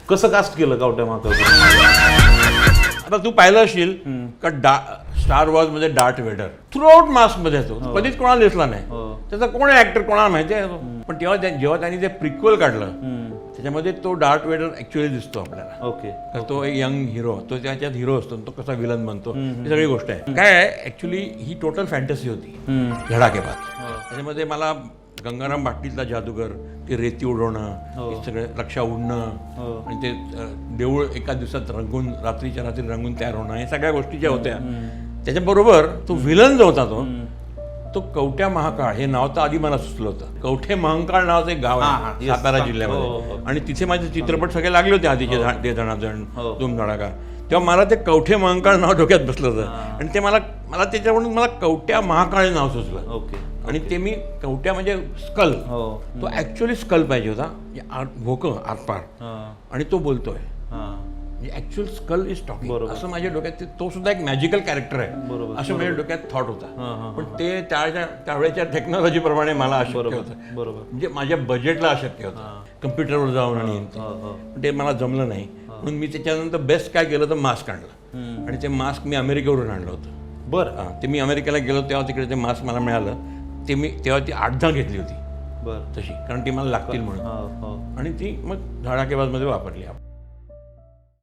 कसं कास्ट केलं कवट्या महाकाळ? आता तू पाहिलं असेल का स्टार वॉर्स मध्ये Darth Vader throughout mask मध्ये असतो, कधीच कोणाला दिसला नाही. त्याचा कोण आहे ऍक्टर कोणाला माहिती आहे. पण तेव्हा जेव्हा त्यांनी ते प्रिक्वल काढलं त्याच्यामध्ये तो डार्थ वेडर ऍक्च्युअली दिसतो आपल्याला. ओके. तर तो एक यंग हिरो, तो त्याच्यात हिरो असतो, तो कसा विलन बनतो, ही सगळी गोष्ट आहे. काय आहे ऍक्च्युली ही टोटल फॅन्टसी होती धडाकेबाज. त्याच्यामध्ये मला गंगाराम भाटीतला जादूगर, ते रेती उडवणं, हे सगळं रक्षा उडणं आणि ते देऊळ एका दिवसात रंगून रात्रीच्या रात्री रंगून तयार होणं, हे सगळ्या गोष्टी ज्या होत्या. त्याच्याबरोबर तो विलन जो होता तो कवट्या महाकाळ हे नाव तर आधी मला सुचलं होतं. कवठे महाकाळ नावाचं एक गाव आहे सातारा जिल्ह्यामध्ये, आणि तिथे माझे चित्रपट सगळे लागले होते आधीचे, ते धनाधन, धूम धडाका. तेव्हा मला ते कवठे महाकाळ नाव डोक्यात बसलं होतं आणि ते मला त्याच्यावरून मला कवट्या महाकाळ नाव सुचलं. ओके. आणि ते मी कवट्या म्हणजे स्कल, तो ऍक्च्युअली स्कल पाहिजे होता, भोकं आरपार, आणि तो बोलतोय ऍक्च्युअल स्कल इज टॉकिंग, असं माझ्या डोक्यात. तो सुद्धा एक मॅजिकल कॅरेक्टर आहे असं माझ्या डोक्यात थॉट होता. पण ते त्यावेळेच्या टेक्नॉलॉजी प्रमाणे मला अशक्य होतं, म्हणजे माझ्या बजेटला अशक्य होतं कम्प्युटरवर जाऊन, आणि ते मला जमलं नाही. म्हणून मी त्याच्यानंतर बेस्ट काय केलं तर मास्क आणलं, आणि ते मास्क मी अमेरिकेवरून आणलं होतं. बरं. ते मी अमेरिकेला गेलो तेव्हा तिकडे ते मास्क मला मिळालं. ते मी तेव्हा ती 8-10 घेतली होती बरं तशी, कारण ती मला लागतील म्हणून, आणि ती मग धडाकेबाजमध्ये वापरली आपण.